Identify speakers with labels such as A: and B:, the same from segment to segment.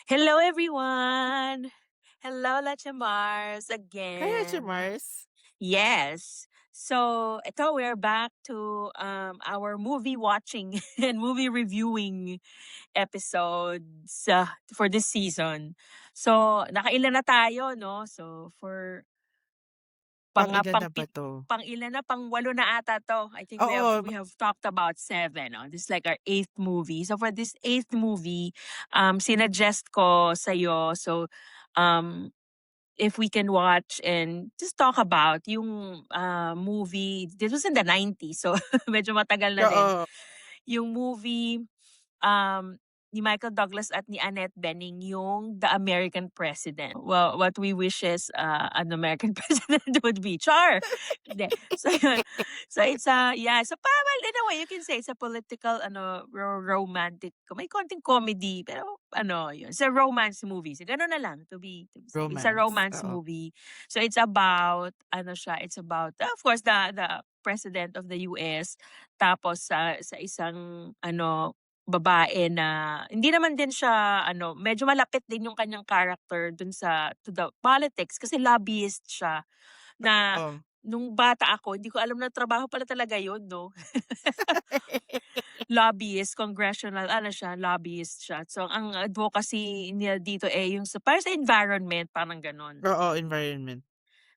A: Hello, everyone. Hello, Leche Mars
B: Kaya si
A: again.
B: Mars,
A: Yes. So, ito we're back to our movie watching and movie reviewing episodes for this season. So, nakailan na tayo, no? So, for pang ah,
B: pang-ilan
A: pang
B: na ba 'to?
A: pang-ilan na, pang-8 na ata 'to. I think we have
B: Oo,
A: we have talked about 7, no? This is like our 8th movie. So for this 8th movie, sinuggest ko sa'yo, so, um, if we can watch and just talk about yung, movie, this was in the 90s, so medyo matagal na din.
B: oo,
A: Yung movie, ni Michael Douglas at ni Annette Bening, yung The American President. Well, what we wish is, an American president would be. Char! Hindi. So yun. So it's a, yeah, so well, in a way, you can say it's a political, romantic, may konting comedy, pero yun, it's a romance movie. So gano'n na lang, to be safe. It's a
B: romance,
A: romance
B: oo.
A: movie. So it's about, it's about, of course, the president of the US, tapos sa isang babae na hindi naman din siya medyo malapit din yung kanyang character dun to the politics kasi lobbyist siya na
B: Oo.
A: nung bata ako hindi ko alam na trabaho pala talaga yun 'no. Lobbyist, congressional siya, lobbyist siya. So ang advocacy niya dito, yung para sa environment, parang gano'n.
B: Oo, environment.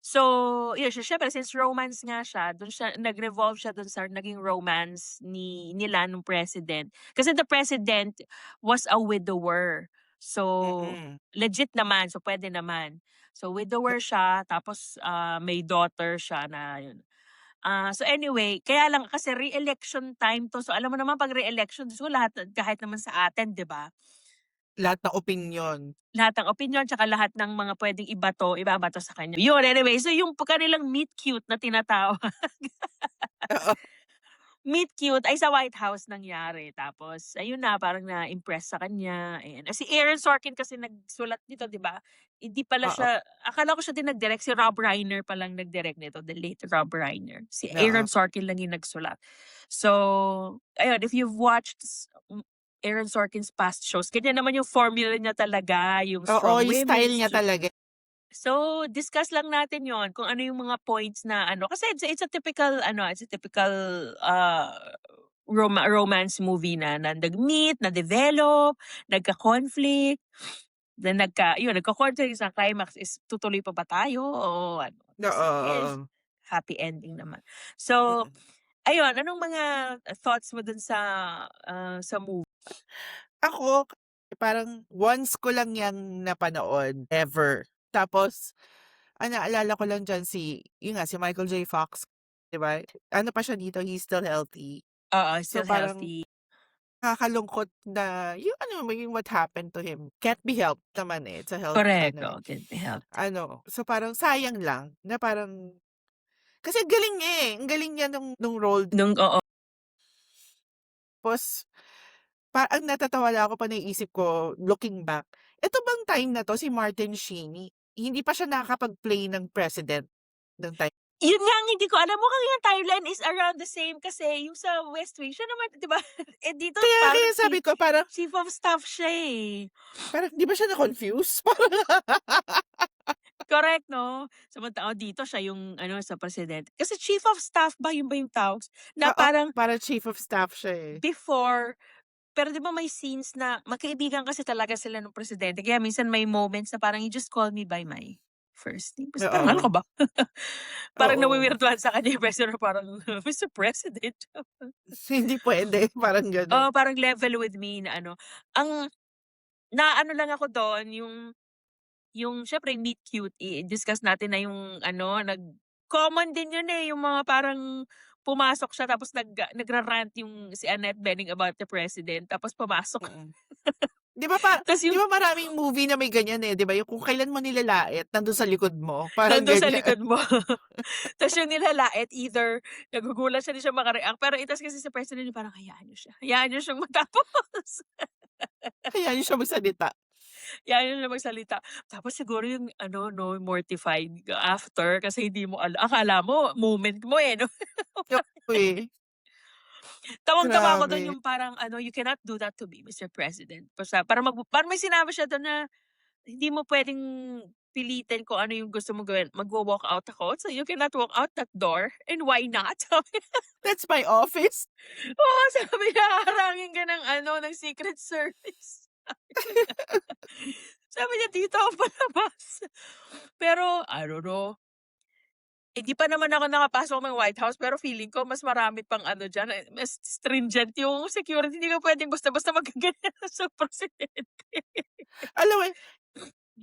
A: So, yun siyempre since romance nga siya, dun siya nag-revolve siya dun sa naging romance nila nung president. Kasi the president was a widower. So,
B: Mm.
A: legit naman, so pwede naman. So, widower siya tapos, may daughter siya na yun. So anyway, kaya lang kasi re-election time 'to. So alam mo naman 'pag re-election, Diyos ko lahat kahit naman sa atin, 'di ba?
B: Lahat ng opinyon.
A: Lahat ng opinyon tsaka lahat ng mga puwedeng ibabato sa kanya. Yun, anyway, so yung kanilang meet cute na tinatawag,
B: Oo,
A: meet cute ay sa White House nangyari. Tapos ayun na, parang na-impress sa kanya, ayan. Si Aaron Sorkin kasi nagsulat nito, 'di ba? Hindi pala
B: oo,
A: siya, akala ko siya din nag-direct, si Rob Reiner palang nag-direct nito, the late Rob Reiner. Si
B: oo.
A: Aaron Sorkin lang yung nagsulat. So, ayun, if you've watched Aaron Sorkin's past shows, ganyan naman yung formula niya talaga, yung
B: Oo,
A: strong
B: yung
A: women,
B: style niya talaga.
A: so, discuss lang natin 'yon kung ano yung mga points na kasi it's a typical uh, romance movie na nag-meet, na-develop, nagka-conflict, then nagka-conflict sa climax is tutuloy pa ba tayo o ano?
B: Oo,
A: Eh,
B: oo.
A: happy ending naman. So,
B: Mm.
A: ayun, anong mga thoughts mo dun sa movie?
B: Ako, parang once ko lang 'yang napanood ever. Tapos ang naalala ko lang diyan yun nga, si Michael J. Fox, 'di ba? Ano pa siya dito, He's Still Healthy.
A: Oo,
B: So,
A: still
B: parang
A: healthy.
B: nakakalungkot na yung yung what happened to him. Can't be helped naman, eh, it's a health
A: Correct, oo, can be healthy.
B: so parang sayang lang na parang kasi ang galing niya, eh, ang galing niya nung role.
A: Oo.
B: Tapos ang natatawa lang ako 'pag naiisip ko looking back, eto bang time na 'to si Martin Sheen, hindi pa siya nakakapag-play ng president nung time.
A: Yun nga ang hindi ko alam, mukhang yung timeline is around the same kasi yung sa West Wing siya naman 'di ba, dito parang
B: Kaya sabi ko parang
A: chief of staff siya, eh.
B: parang 'di ba siya na-confuse?
A: Correct 'no? Dito siya yung sa presidente. Kasi chief of staff yun ba yung tawag? Na
B: Oo,
A: parang
B: parang chief of staff siya, eh.
A: before, pero 'di ba may scenes na magkaibigan kasi talaga sila nung presidente kaya minsan may moments na parang, "You just call me by my first name." Kasi parang ano ka
B: Oo,
A: ba? Parang
B: oo.
A: nawi-weirduhan sa kanya yung president parang, "Mr. President."
B: Hindi puwede, parang gano'n.
A: Oo, parang level with me na ang naano lang ako dun yung siyempre meet cute, i-discuss natin na yung common din yun, eh, yung mga parang pumasok siya tapos nagra-rant yung si Annette Bening about the president tapos pumasok.
B: Mm. 'Di
A: Tas yung
B: ba maraming movie na may ganyan, eh, 'di ba, yung kung kailan mo nilalait nandun sa likod mo, parang
A: nandun sa
B: ganyan.
A: likod mo. Tas yung nilalait either nagugulat siya, di siya maka-react, pero itas kasi sa president yung parang hayaan niyo siyang matapos.
B: Hayaan niyo siya magsalita.
A: Hayaan niyo magsalita. Tapos siguro yung 'no, mortified ka after kasi hindi mo akala mo moment mo, eh, 'no?
B: Oo, eh.
A: Tawang-tawa ako dun
B: Grabe.
A: yung parang ano, "You cannot do that to me, Mr. President." Basta parang may sinabi siya dun na, "Hindi mo puwedeng pilitin kung ano yung gusto mong gawin. Magwa-walk out ako, so you cannot walk out that door, and why not?" Sabi
B: That's my office.
A: oo, sabi niya, "Haharangin ka ng ano, ng Secret Service." Sabi niya, "Dito ako palabas." Pero I don't know, hindi pa naman ako nakapasok ng White House pero feeling ko mas marami pang ano diyan, mas stringent yung security. Hindi ka puwedeng basta-basta maggaganyan sa presidente.
B: Alam mo,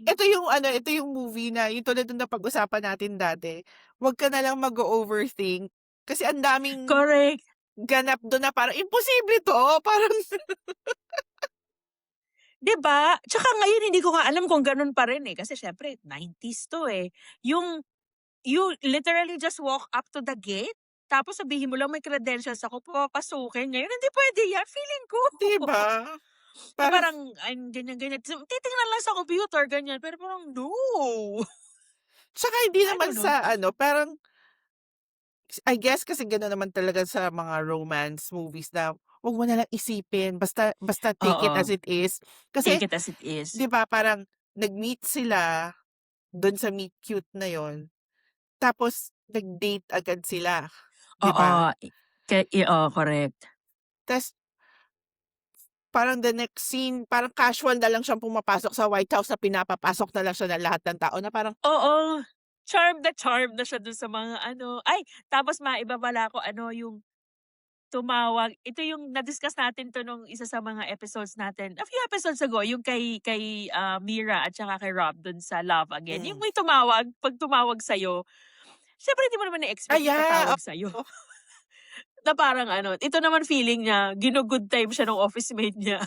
B: ito yung ano, ito yung movie na yung tulad nung napag-usapan natin dati, wag ka na lang mag-o-overthink kasi ang daming
A: Correct.
B: ganap dun na parang, "Imposible 'to." Parang
A: 'Di ba? Tsaka ngayon hindi ko nga alam kung gano'n pa rin, eh, kasi siyempre 90s 'to, eh. Yung you literally just walk up to the gate, tapos sabihin mo lang, "May credentials ako, papapasukin." Ngayon hindi puwede 'yan, feeling ko.
B: 'di ba?
A: Na
B: Parang
A: parang ay ganyan-ganyan, titingnan lang sa computer ganyan, pero parang no.
B: tsaka hindi
A: I
B: naman
A: don't know.
B: sa ano, parang I guess kasi gano'n naman talaga sa mga romance movies na wag mo na lang isipin basta basta take it as
A: Oo,
B: it is. Kasi
A: take it as it is.
B: 'di ba parang nag-meet sila dun sa meet cute na yon, tapos nag-date agad sila, 'di
A: Oo,
B: ba?
A: oo, correct.
B: Tas parang the next scene, parang casual na lang siyang pumapasok sa White House na pinapapasok na lang siya ng lahat ng tao na parang,
A: Oo, charm na siya dun sa mga ano ay tapos maiba pala ko ano yung tumawag ito yung na-discuss natin 'to nung isa sa mga episodes natin, a few episodes ago yung kay Mira at saka kay Rob dun sa Love Again, yung
B: mm.
A: may tumawag 'pag tumawag sa'yo, siyempre hindi mo naman na-expect na tatawag sa'yo.
B: Oo.
A: Na parang ano, ito naman feeling niya gino-good time siya ng office mate niya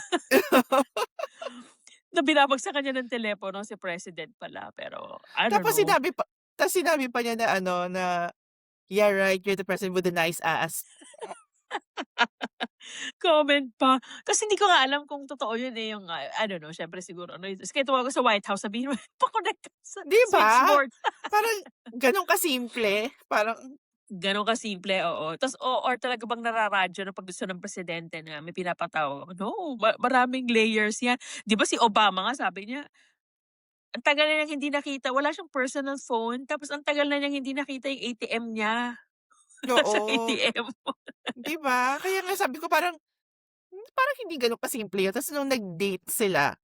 A: na binabagsakan niya ng telepono si president pala, pero I don't
B: Tapos
A: know.
B: sinabi pa niya na ano na, "Yeah, right, you're the president with a nice ass."
A: Comment pa. Kasi hindi ko nga alam kung totoo yun, eh, yung, I don't know, siyempre siguro ano, kaya tumawag ako sa White House sabihin mo pa-connect ka sa
B: 'Di ba?
A: switchboard.
B: Parang gano'n kasimple, parang
A: Gano'n kasimple, oo. Tas or talaga bang nararadyo na 'pag gusto ng presidente na may pinapatawag, no, maraming layers 'yan. 'Di ba si Obama nga sabi niya, ang tagal na niyang hindi nakita, wala siyang personal phone, tapos ang tagal na niyang hindi nakita yung ATM niya. Nasa
B: oo,
A: ATM.
B: 'di ba? Kaya nga sabi ko parang parang hindi gano'n kasimple 'yun. Ta's nung nag-date sila,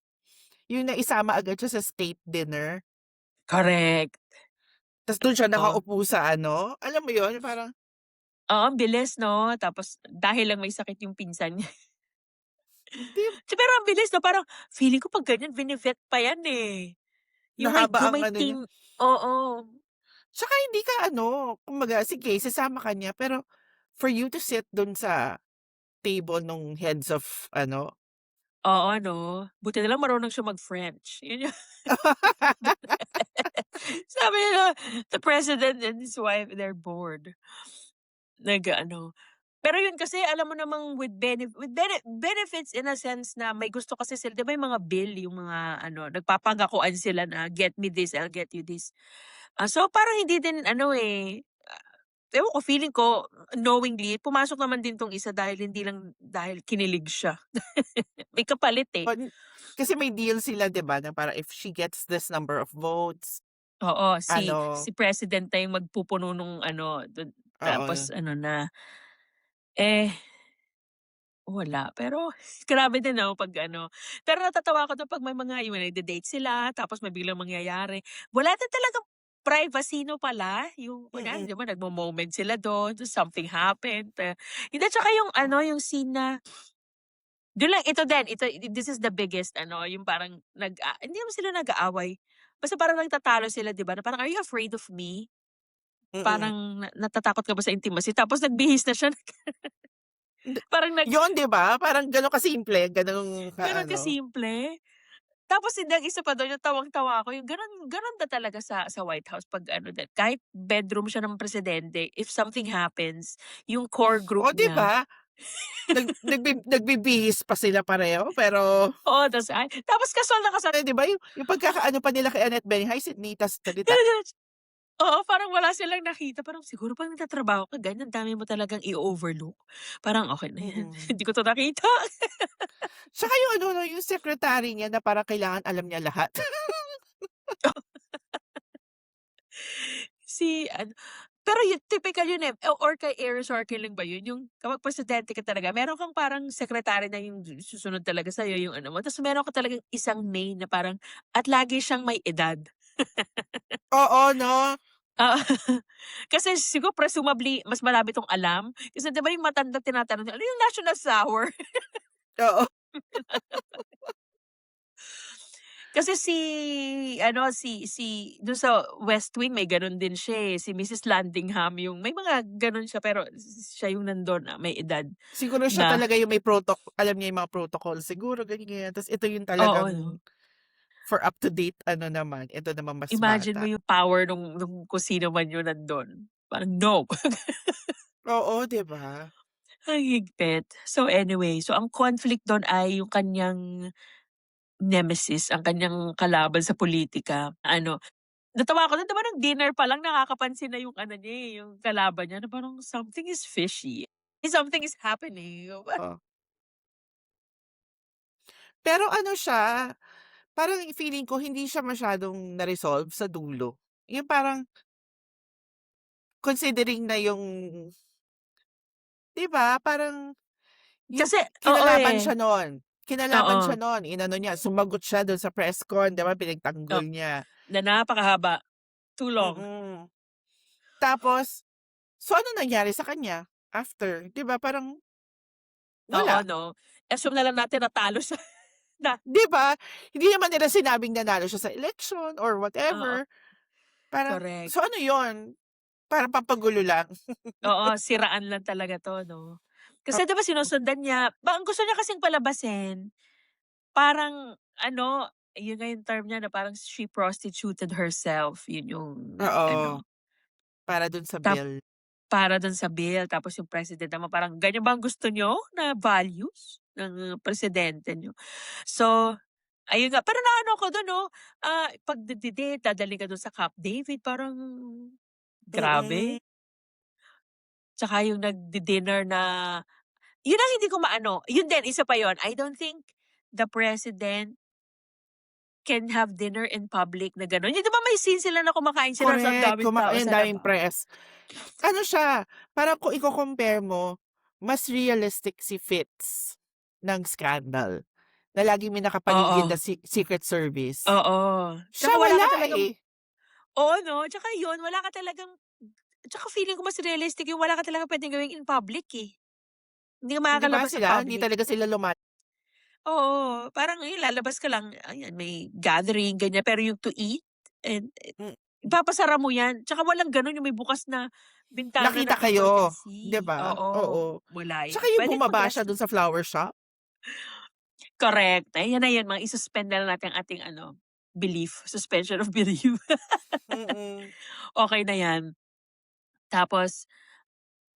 B: yung naisama agad siya sa state dinner,
A: Correct.
B: ta's dun siya
A: Oh.
B: nakaupo sa ano, alam mo 'yun, parang
A: Oo, ang bilis 'no, tapos dahil lang may sakit yung pinsan niya.
B: 'di
A: Pero ang bilis 'no, parang feeling ko 'pag ganyan vine-vet pa yan, eh.
B: nahaba
A: Yung
B: ang
A: may
B: ano niya.
A: team oo.
B: Tsaka hindi ka ano, kumbaga sige sasama ka niya pero for you to sit dun sa table nung heads of ano.
A: Oo 'no, buti na lang marunong siya mag-French. Yun yung sabi niya, "The president and his wife, they're bored." Nag-aano pero yun kasi alam mo namang with benefits in a sense na may gusto kasi sila 'di ba yung mga bill, yung mga ano, nagpapanggakuan sila na, "Get me this, I'll get you this." So parang hindi din ano, eh, ewan ko feeling ko knowingly pumasok naman din 'tong isa dahil hindi lang dahil kinilig siya. May kapalit, eh.
B: On kasi may deal sila 'di ba na parang if she gets this number of votes,
A: Oo, si
B: ano
A: president na yung magpupuno nung ano dun tapos
B: oo,
A: ano na, eh, wala. Pero grabe din 'no 'pag ano pero natatawa ako dun 'pag may mga yung nagde-date sila tapos may biglang mangyayari. Wala din talagang privacy 'no pala, yung kunyari
B: mm.
A: 'di ba nagmo-moment sila dun, ta's something happened, hindi tsaka yung ano, yung scene na dun lang ito din, this is the biggest ano, yung parang hindi naman sila nag-aaway, basta parang nagtatalo sila 'di ba, na parang, "Are you afraid of me?"
B: Mm.
A: Parang natatakot ka ba sa intimacy? Tapos nagbihis na siya,
B: Hindi
A: parang
B: 'yun 'di ba parang gano'n kasimple, gano'ng
A: gano'n
B: ka-ano.
A: kasimple. Tapos yung isa pa dun yung tawang-tawa ako yung gano'n gano'n na talaga sa White House 'pag ano din, kahit bedroom siya ng presidente, if something happens, yung core group
B: Oh 'di
A: niya
B: ba? Nagbibihis pa sila pareho pero
A: oo, tapos kasal na kasal
B: eh, 'di ba yung pagkakaano pa nila kay Annette Bening, "Hi Sydney," ta's salita.
A: Oo, parang wala silang nakita, parang siguro 'pag nagtatrabaho ka ganyan dami mo talagang i-o-overlook. Parang okey na yan,
B: Mm.
A: hindi ko 'to nakita.
B: Tsaka yung ano 'no, yung secretary niya na parang kailangan alam niya lahat.
A: Si ano pero yun tipikal yun, eh, or kay Aaron Sorkin ba yun, yung kapag presidente ka talaga meron kang parang sekretary na yung susunod talaga sa'yo yung ano mo, ta's meron ka talagang isang main na parang at lagi siyang may edad.
B: Oo 'no?
A: Oo. Kasi siguro presumably mas marami 'tong alam, kasi 'di ba yung matanda tinatanong niya, "Ano yung national sour?"
B: Oo.
A: Kasi si dun sa West Wing may gano'n din siya, eh, si Mrs. Landingham yung may mga gano'n siya pero siya yung nandun na may edad
B: Siguro siya
A: na
B: talaga yung may alam niya yung mga protocol siguro ganyan. Tas ito yung
A: oo 'no.
B: talagang for up to date ano naman, ito naman mas
A: Imagine mo
B: bata.
A: yung power nung kung sino man yung nandun, parang no.
B: Oo, 'di ba?
A: Ang higpit. So anyway, so ang conflict dun ay yung kanyang nemesis, ang kanyang kalaban sa pulitika ano, natawa ako dun 'di ba nung dinner pa lang nakakapansin na yung ano niya, eh, yung kalaban niya na parang something is fishy, something is happening.
B: Oo. Pero ano siya, parang feeling ko hindi siya masyadong na-resolve sa dulo. Yung parang considering na yung 'di ba, parang yung
A: Kasi oo,
B: kinalaban
A: eh,
B: siya nun. Kinalaban
A: oo,
B: siya nun, inano niya, sumagot siya dun sa press con, 'di ba,
A: oh,
B: pinagtanggol niya.
A: na napakahaba, too long.
B: Mm. Tapos, so ano nangyari sa kanya after, 'di ba, parang
A: Oo
B: wala.
A: 'no, assume na lang natin natalo siya na
B: 'Di ba? Hindi naman nila sinabing nanalo siya sa election or
A: oo,
B: whatever. Parang
A: correct.
B: so ano yun, parang pampagulo lang.
A: Oo, siraan lang talaga 'to 'no. Kasi 'di ba sinusundan niya ang gusto niya kasing palabasin, parang ano, yun nga yung term niya na parang she prostituted herself, yun yung
B: Oo,
A: ano,
B: para dun sa
A: tap
B: bill.
A: para dun sa bill tapos yung president naman parang, "Ganyan ba ang gusto niyo na values ng presidente niyo?" So, ayun nga, pero naano ako dun 'no, 'pag nagde-date dadalhin ka dun sa Camp David parang
B: Mm,
A: grabe. Tsaka yung nagdi-dinner na yun ang hindi ko maano, yun din isa pa yun, I don't think the president can have dinner in public na gano'n. Yung 'di ba may scene sila na kumakain sila ta's ang
B: correct,
A: daming tao
B: ang
A: sa
B: daming
A: labas?
B: press. Ano siya, parang kung iko-compare mo, mas realistic si Fitz ng Scandal, na laging may nakapaligid
A: Oo,
B: na Secret Service.
A: oo.
B: Siya
A: Tsaka wala
B: wala,
A: ka talagang
B: eh.
A: oo 'no, tsaka yun wala ka talagang tsaka feeling ko mas realistic yung wala ka talagang puwedeng gawin in public, eh. Hindi ka
B: 'Di ba
A: makakalabas sa
B: sila, hindi
A: public.
B: talaga sila
A: Oo, parang ayun lalabas ka lang, ayan may gathering ganyan, pero yung to eat and
B: hmm,
A: ipapasara mo yan, tsaka walang gano'n yung may bukas na bintana na
B: nakita
A: people can
B: kayo, 'di
A: see,
B: ba?
A: oo,
B: Oo.
A: wala
B: Tsaka
A: yan.
B: yung
A: Puwedeng
B: bumaba siya
A: mag-rest
B: dun sa flower shop.
A: correct, ayan na yan mga i-suspend na lang natin ang ating ano, belief, suspension of belief.
B: Mm.
A: Okey na yan. Tapos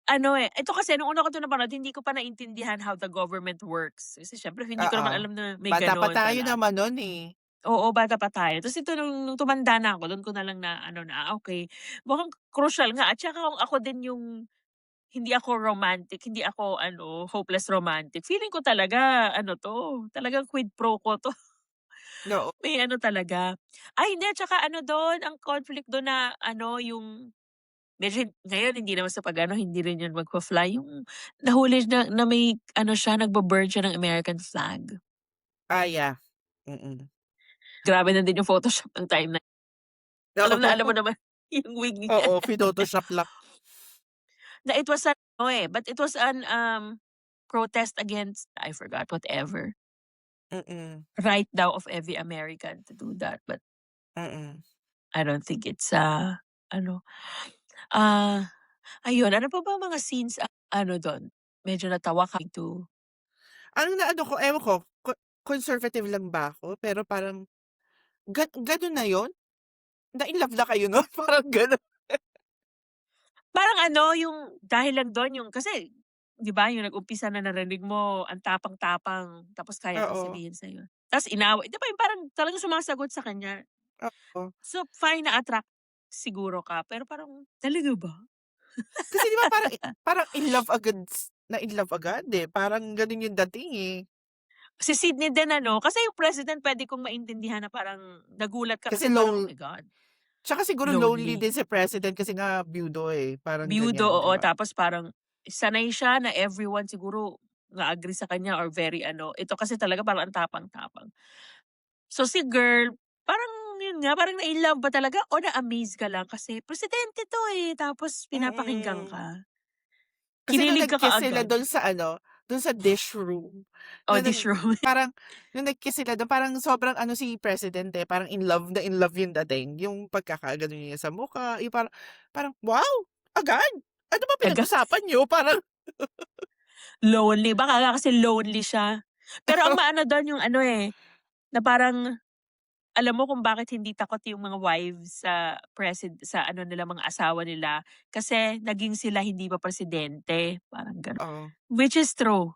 A: ano, eh, ito kasi nung una ko 'to napanood hindi ko pa naintindihan how the government works. Kasi siyempre hindi ko
B: Oo.
A: naman alam na may
B: Bata pa
A: gano'n
B: tayo
A: pala.
B: naman nun, eh.
A: Oo, bata pa tayo. Tapos ito nung tumanda na ako dun ko na lang na ano na, okey, mukhang crucial nga at saka kung ako din yung hindi ako romantic, hindi ako ano, hopeless romantic, feeling ko talaga ano 'to, talagang quid pro quo 'to.
B: Oo.
A: May ano talaga ay hindi, tsaka ano dun, ang conflict dun na ano, yung medyo ngayon hindi naman sa pag-ano, hindi rin yun magfa-fly, yung nahuli na na may ano siya, nagbu-burn siya ng American flag.
B: Ah, yeah. Mm.
A: Grabe na din yung Photoshop ng time na alam mo
B: Oo.
A: naman yung wig niya.
B: Oo, phinotoshop lang.
A: Na it was ano, eh, but it was an, protest against I forgot whatever,
B: Mm,
A: right daw of every American to do that, but
B: mm.
A: I don't think it's, ano, ah, ayun ano pa ba mga scenes ano dun, medyo natawa ka to
B: Ang naano ko, ewan ko, conservative lang ba ako, pero parang ganun na yun? Na-inlove na kayo nun, parang gano'n.
A: parang ano yung dahil lang dun yung kasi 'di ba yung nag-umpisa na narinig mo ang tapang-tapang tapos kaya pang
B: Oo,
A: sabihin sa'yo, ta's inaway 'di ba yung parang talagang sumasagot sa kanya.
B: oo.
A: So fine na attract. siguro ka, pero parang, talaga ba?
B: Kasi 'di ba parang in love agad, eh, parang gano'n yung dating, eh.
A: Si Sydney din ano, kasi yung president puwede kong maintindihan na parang nagulat ka
B: Kasi
A: kasi parang, "Oh my God,
B: tsaka siguro lonely
A: lonely."
B: din si president kasi nga byudo, eh, parang
A: Byudo,
B: ganyan, 'di
A: oo,
B: ba?
A: tapos parang sanay siya na everyone siguro na-agree sa kanya or very ano, ito kasi talaga parang ang tapang-tapang. So si girl, parang yun nga, parang na-in-love ba talaga o na-amaze ka lang kasi presidente 'to, eh, tapos pinapakinggan
B: Mm.
A: ka.
B: Kasi nung
A: Kinilig ka
B: nag-kiss sila
A: kaagad.
B: dun sa ano, dun sa dish room,
A: Oh,
B: na
A: this
B: nag
A: room.
B: parang nung nag-kiss sila dun parang sobrang ano si president, eh, parang in love yung dating. Yung pagkakaganon niya sa mukha, yung parang parang, "Wow! Agad? Ano ba
A: Agad
B: pinag-usapan niyo?" Parang
A: lonely, baka nga kasi lonely siya. Pero ang maano dun yung ano, eh, na parang alam mo kung bakit hindi takot yung mga wives sa ano nila, mga asawa nila, kasi naging sila hindi pa presidente, parang gano'n.
B: oo,
A: Which is true,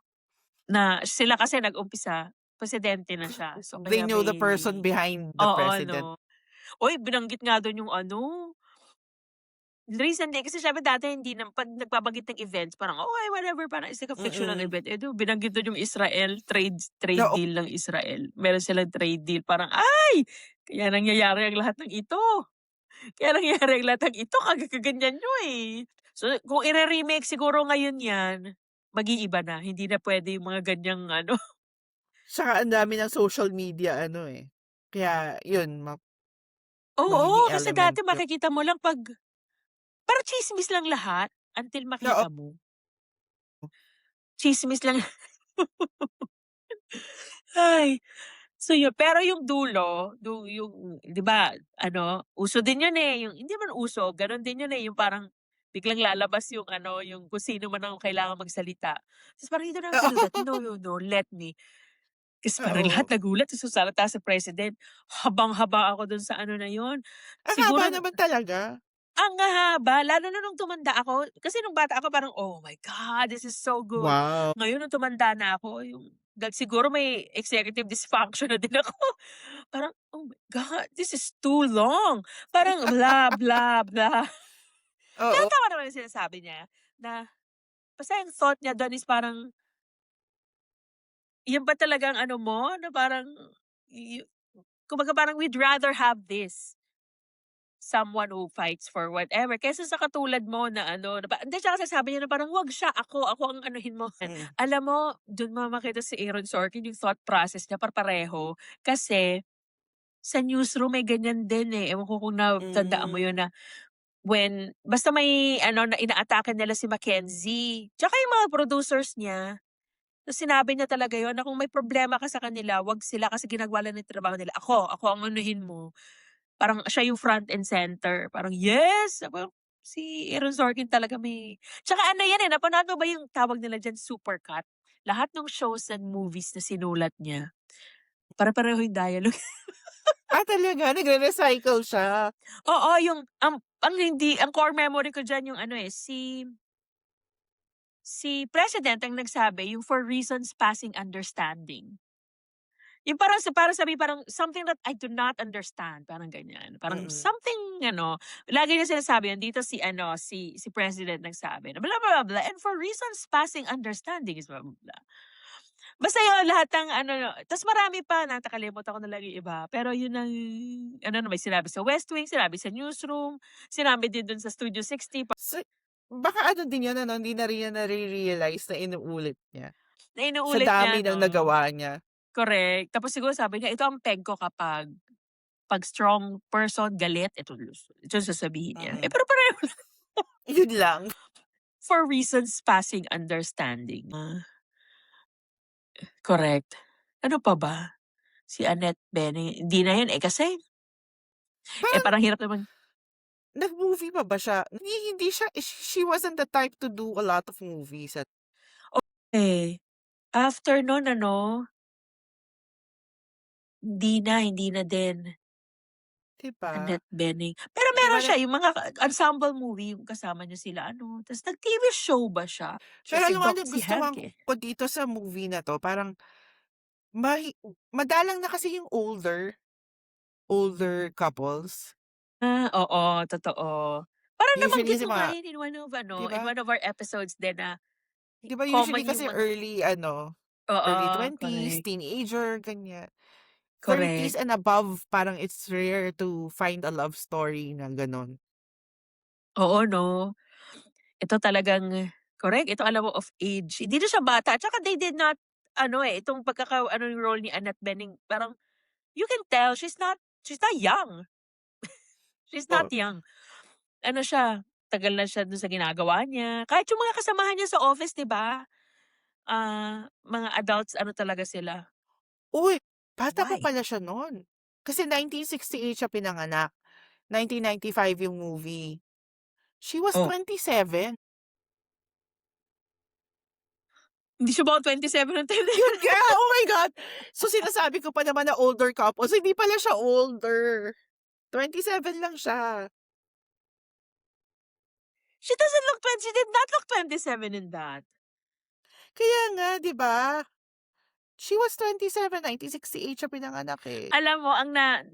A: na sila kasi nag-umpisa, presidente na siya. So
B: they
A: kaya
B: know the person
A: may
B: behind the
A: oo
B: president.
A: 'no. Uy, binanggit nga dun yung ano, recently kasi siyempre dati hindi 'pag nagbabanggit ng events parang, "Oh, ay whatever," parang it's like a fictional
B: Mm,
A: event. Eh, binanggit dun yung Israel, trade
B: oo.
A: deal ng Israel. Meron silang trade deal, parang, ay! Kaya nangyayari ang lahat ng ito. Kaya nangyayari ang lahat ng ito kagaganyan niyo, eh. So, kung ire-remake siguro ngayon 'yan, mag-iiba na. Hindi na puwede yung mga ganyang ano.
B: Tsaka ang dami ng social media ano, eh, kaya yun magiging
A: Oo, kasi
B: element
A: dati
B: yun.
A: makikita mo lang 'pag parang tsismis lang lahat until
B: Oo,
A: makita mo. Tsismis lang. Ay, so yun. Pero yung dulo, yung 'di ba ano, uso din yun, eh, yung hindi man uso, gano'n din yun, eh, yung parang biglang lalabas yung ano, yung kung sino man ang kailangang magsalita. Ta's parang, "You don't have to do that. No, no, no, let me." Kasi parang lahat
B: oo.
A: nagulat ta's sasalita si president. Habang-haba ako dun sa ano na yun.
B: Ang haba
A: Siguro
B: naman talaga.
A: ang hahaba lalo na nung tumanda ako. Kasi nung bata ako parang, "Oh my God, this is so good."
B: Wow.
A: Ngayon nung tumanda na ako yung siguro may executive dysfunction na din ako. Parang, "Oh my God, this is too long." Parang blah, blah, blah. Pero
B: Oo,
A: tama naman yung sinasabi niya na basta yung thought niya dun is parang, yun ba talagang ano mo na parang kumbaga parang we'd rather have this, someone who fights for whatever kaysa sa katulad mo na ano na hindi tsaka sasabi niya na parang, "Wag siya, ako ang anuhin mo."
B: mm,
A: Alam mo dun mo makita si Aaron Sorkin yung thought process niya pareho kasi sa newsroom may ganyan din, eh, ewan ko kung natandaan mo yun
B: hmm.
A: na when basta may ano na inaatake nila si Mackenzie, tsaka yung mga producers niya. Ta's sinabi niya talaga yun na kung may problema ka sa kanila, 'wag sila kasi ginagawa lang ng trabaho nila. Ako ang anuhin mo. Parang siya yung front and center. Parang, yes! Sabi ko, si Aaron Sorkin talaga may tsaka ano yan, eh, napanood mo ba yung tawag nila diyan, supercut? Lahat ng shows and movies na sinulat niya, pare-pareho yung dialogue.
B: Ah, talaga nagre-recycle siya?
A: Oo, yung ang core memory ko diyan yung ano, eh, si president ang nagsabi yung for reasons passing understanding. Yung parang sabihin parang, "Something that I do not understand," parang ganyan. Parang
B: Mm.
A: something ano, lagi niya sinasabi yun, dito si ano, si president nagsabi na blah, blah, blah, "And for reasons passing understanding is blah, blah, blah." Basta yun lahat ng ano, ta's marami pa, nakakalimutan ko na lang yung iba. Pero yun ang ano na may sinabi sa West Wing, sinabi sa newsroom, sinabi din dun sa Studio 60
B: So, baka ano din yun ano, hindi na rin niya nare-realize na inuulit niya,
A: na
B: sa
A: inuulit niya
B: dami ng
A: 'no,
B: nagawa niya.
A: correct. Tapos siguro sabi niya, "Ito ang peg ko kapag 'pag strong person, galit, ito sasabihin niya." Eh,
B: Mm.
A: pero pareho lang.
B: Yun lang.
A: For reasons passing understanding. Correct. Ano pa ba? Si Annette Bening, hindi na yun, eh, kasi,
B: Parang
A: parang hirap naman
B: nag-movie pa ba siya? Hindi siya she wasn't the type to do a lot of movies at
A: eh, after nun ano, hindi na din,
B: 'di ba?
A: Annette Bening. Pero
B: 'Di ba
A: meron siya yung mga ensemble movie, yung kasama niya sila ano, ta's nag-TV show ba siya? Siya
B: pero
A: si
B: alam mo anong
A: Si
B: gustuhan
A: Hank, eh.
B: ko dito sa movie na 'to, parang madalang na kasi yung older couples.
A: Oo, totoo. Parang
B: Usually
A: nabanggit
B: kasi
A: mo nga
B: mga
A: yun in one of
B: 'di
A: in
B: ba?
A: one of our episodes din na
B: 'Di ba usually
A: common yung
B: kasi
A: mga
B: early
A: oo,
B: 20s,
A: correct.
B: teenager, ganyan. 30s
A: Correct.
B: and above parang it's rare to find a love story na gano'n.
A: Oo 'no? Ito talagang correct, ito alam mo of age. Hindi na siya bata, tsaka they did not ano, itong pagkaka-ano yung role ni Annette Bening parang you can tell she's not young. She's not
B: Oh,
A: young. Ano siya, tagal na siya dun sa ginagawa niya. Kahit yung mga kasamahan niya sa office 'di ba, mga adults ano talaga sila.
B: uy, bata pa
A: Why?
B: pala siya no'n. Kasi 1968 siya pinanganak, 1995 yung movie. She was
A: Oh.
B: 27.
A: Hindi siya ba 27 nung time na
B: Yun nga, oh my God! So sinasabi ko pa naman na older couples, hindi pala siya older. 27 lang siya.
A: She did not look 27 in that.
B: Kaya nga, 'di ba? She was 27, 1968 siya pinanganak, eh.
A: Alam mo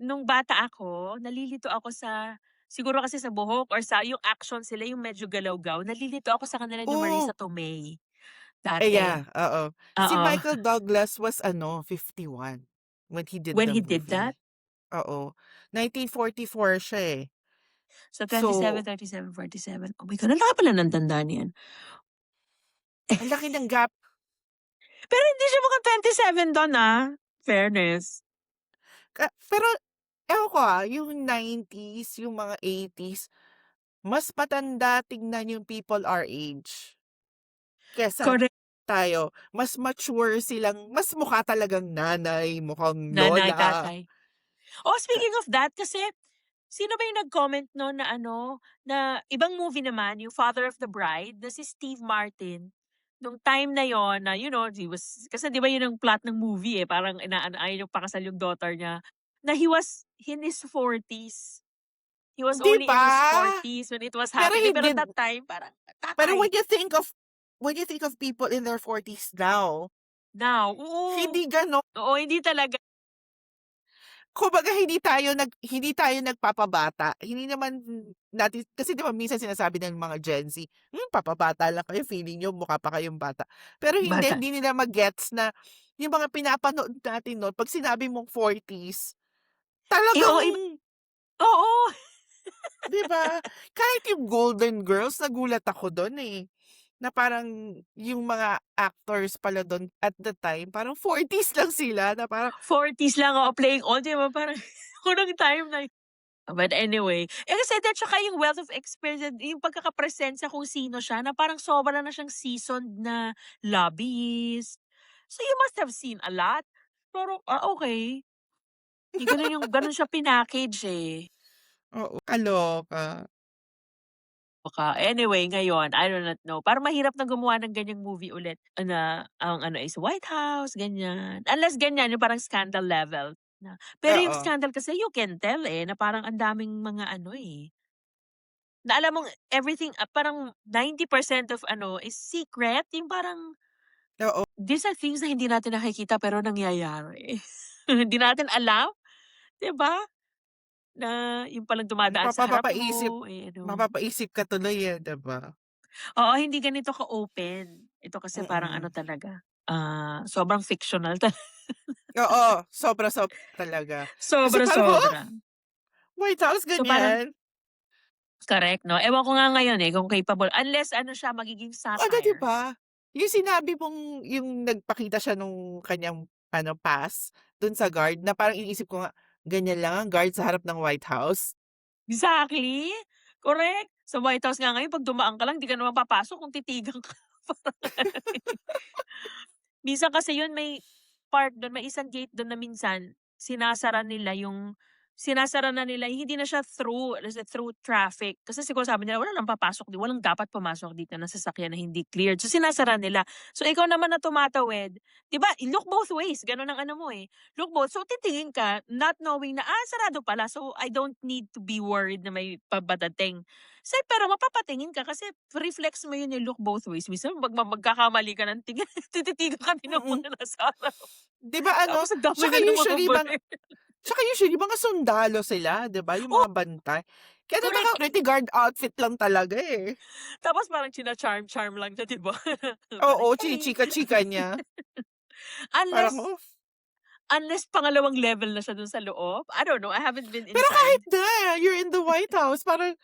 A: nung bata ako, nalilito ako sa siguro kasi sa buhok or sa yung action sila yung medyo galaw-gaw, nalilito ako sa kanila ni
B: Oo.
A: Marisa Tomei,
B: Yeah,
A: dati.
B: oo. Si
A: Oo,
B: Michael Douglas was 51 when he did
A: when
B: the
A: he did that.
B: movie. Oo, 1944 siya, eh.
A: So 27,
B: So,
A: 37, 47. Oh my God, ang laki pala ng tanda niyan.
B: ang laki ng gap.
A: Pero hindi siya mukhang 27 dun, fairness.
B: Pero ewan ko, yung 90s, yung mga 80s, mas matanda tignan yung people our age kesa
A: Correct.
B: tayo. Mas mature silang mas mukha talagang nanay, mukhang
A: Nanay,
B: lola.
A: tatay. Oh,
B: Ka
A: speaking of that kasi, sino ba yung nag-comment nun na ano, na ibang movie naman, yung Father of the Bride, na si Steve Martin. Nung time na yon na, he was kasi 'di ba yun ang plot ng movie, parang inaano ayaw niyang pakasal yung daughter niya, na he was in his 40s. He was
B: 'Di
A: only in
B: ba?
A: his 40s when it was
B: Pero
A: happening,
B: he
A: pero
B: did
A: that time parang
B: pero
A: tatay.
B: when you think of people in their 40s now,
A: Now, oo.
B: hindi gano'n.
A: Oo, hindi talaga.
B: Kumbaga hindi tayo nagpapabata. Hindi naman natin kasi 'di ba minsan sinasabi ng mga Gen Z, papabata lang kayo, feeling niyo mukha pa kayong bata." Pero
A: Bata.
B: hindi nila ma-gets na yung mga pinapanood natin nun 'pag sinabi mong 40s,
A: Oo,
B: talagang
A: oo.
B: 'di ba? Kahit yung Golden Girls nagulat ako dun, eh, na parang yung mga actors pala dun at the time parang 40s lang sila na parang
A: 40s lang, oo, playing on, 'di ba parang unang time na but anyway, kasi at saka yung wealth of experience and yung pagkakapresensya kung sino siya na parang sobra na siyang seasoned na lobbyist. So you must have seen a lot. Pero, okey. Gano'n siya pinackage, eh.
B: oo, kaloka.
A: Baka anyway ngayon, I do not know, parang mahirap na gumawa ng ganyang movie ulit na ang ano is White House, ganyan. Unless ganyan yung parang scandal level na pero yung
B: Oo,
A: scandal kasi you can tell, na parang ang daming mga ano, na alam mong everything, parang 90% of ano is secret, yung parang
B: oo.
A: these are things na hindi natin nakikita pero nangyayari. Hindi natin alam, 'di ba? Na yung palang dumadaan sa harap
B: Mapapaisip
A: mo, ano.
B: mapapaisip ka tuloy, eh, 'di ba?
A: Oo, hindi ganito ka-open. Ito kasi parang ano
B: Mm.
A: talaga, sobrang fictional
B: Oo, sobra-sobra talaga. Kasi parang,
A: sobra-sobra.
B: White House
A: So parang
B: ganyan?
A: correct 'no, ewan ko nga ngayon, kung capable unless ano siya magiging
B: Ano, 'di
A: satire.
B: ba? Yung sinabi mong yung nagpakita siya nung kanyang ano, pass dun sa guard na parang iniisip ko nga, ganyan lang ang guard sa harap ng White House?
A: Exactly, correct. Sa White House nga ngayon 'pag dumaan ka lang di ka naman papasok kung titigan ka. Parang ano, minsan kasi yun may part dun, may isang gate dun na minsan sinasara na nila hindi na siya through as in through traffic. Kasi siguro sabi nila wala ng papasok walang dapat pumasok dito na sasakyan na hindi cleared. So sinasara nila. So ikaw naman na tumatawid, 'di ba, look both ways, gano'n ang ano mo, look both. So titingin ka not knowing na, sarado pala. So I don't need to be worried na may pabadating. Pero mapapatingin ka kasi reflex mo yun, look both ways. Minsan magkakamali ka ng tingin, tititigan ka din ng
B: Mm.
A: mga nasa harap.
B: 'Di ba ano,
A: Tapos ang dami
B: tsaka
A: nilang mga
B: usually
A: baril.
B: Tsaka usually mga sundalo sila, 'di ba, yung
A: Oh,
B: mga bantay. Kaya
A: correct.
B: naka-security guard outfit lang talaga, eh.
A: Tapos parang china-charm-charm lang siya, 'di ba?
B: Oo,
A: Parang, "Hey."
B: chinichika-chika niya. Parang,
A: Unless
B: oh.
A: unless pangalawang level na siya dun sa loob. I don't know, I haven't been
B: Pero kahit
A: inside.
B: na, you're in the White House, parang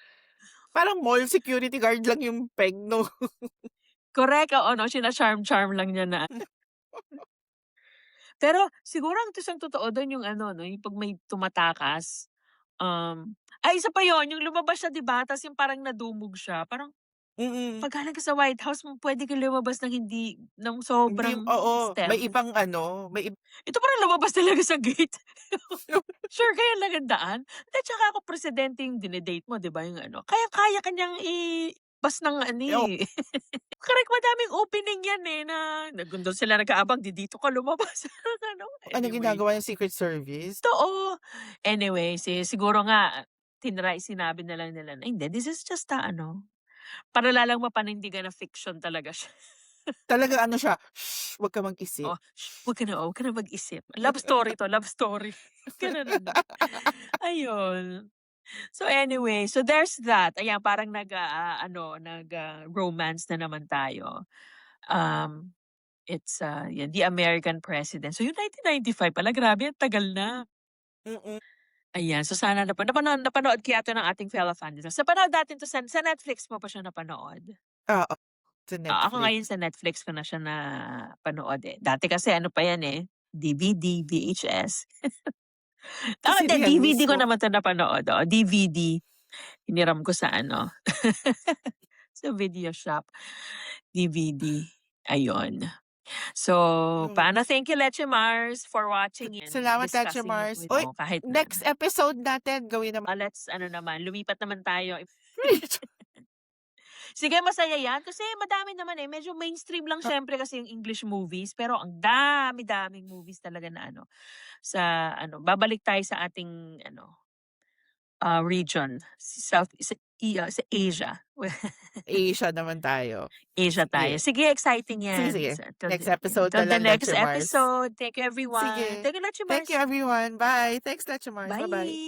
B: parang mall security guard lang yung peg no.
A: Correct, oo 'no, china-charm-charm lang niya na pero siguro ang isang totoo dun yung ano 'no, yung 'pag may tumatakas, isa pa yun, yung lumabas siya 'di ba, tas yung parang nadumog siya, parang
B: Mm.
A: 'pag galing ka sa White House puwede kang lumabas ng hindi ng
B: Hindi
A: sobrang
B: oo, may
A: stealth.
B: ibang ano, may
A: Ito parang lumabas talaga sa gate. Sure ka yan lang ang daan? Hindi, tsaka kung presidente yung dine-date mo 'di ba, yung ano, kayang-kaya ka niyang i-bus ng ano,
B: oo,
A: eh. Correct, madaming opening yan, eh, na dun sila nag-aabang, dito ka lumabas ano,
B: ano
A: anyway.
B: ginagawa ng Secret Service.
A: Totoo. Anyway, siguro nga sinabi na lang nila na, "Hindi, this is just a ano," para lang mapanindigan na fiction talaga siya.
B: Talagang ano siya, "Shh, wag ka mag-isip."
A: Oh, "Shh, wag ka na mag-isip. Love story 'to, love story." Gano'n ano. Ayun. So anyway, so there's that. Ayan, parang romance na naman tayo. Um, yan, The American President. So yung 1995 pala, grabe ang tagal na.
B: Mm,
A: Ayan, so sana napanood kaya 'to ng ating fellow fandoms. Napanood natin 'to sa Netflix mo pa siya napanood?
B: oo, sa
A: Ako ngayon
B: Netflix.
A: sa Netflix ko na siya napanood, eh. Dati kasi ano pa yan, eh, DVD, VHS.
B: Kasi
A: Hindi,
B: yan
A: DVD ko
B: mismo,
A: naman 'to napanood, oo, DVD. Hiniram ko sa ano, sa video shop, DVD, ayun. So,
B: hmm.
A: paano, thank you Leche Mars for watching and
B: Salamat Teacher
A: discussing it
B: Mars.
A: with
B: Uy,
A: mo kahit na
B: next episode natin gawin naman
A: let's ano naman, lumipat naman tayo. Sige, masaya yan kasi madami naman, eh, medyo mainstream lang siyempre kasi yung English movies, pero ang dami-daming movies talaga na ano, sa ano, babalik tayo sa ating ano, region, sa Asia.
B: Asia naman tayo.
A: Asia tayo.
B: Sige.
A: Sige, exciting
B: Sige,
A: yan.
B: sige.
A: So,
B: Next episode
A: till
B: na
A: the
B: lang
A: next
B: Teacher Mars.
A: episode. Thank you everyone.
B: Sige.
A: Thank you, Leche
B: Thank you
A: Mars.
B: everyone. Bye. Thanks Teacher Mars. Bye-bye.
A: Bye.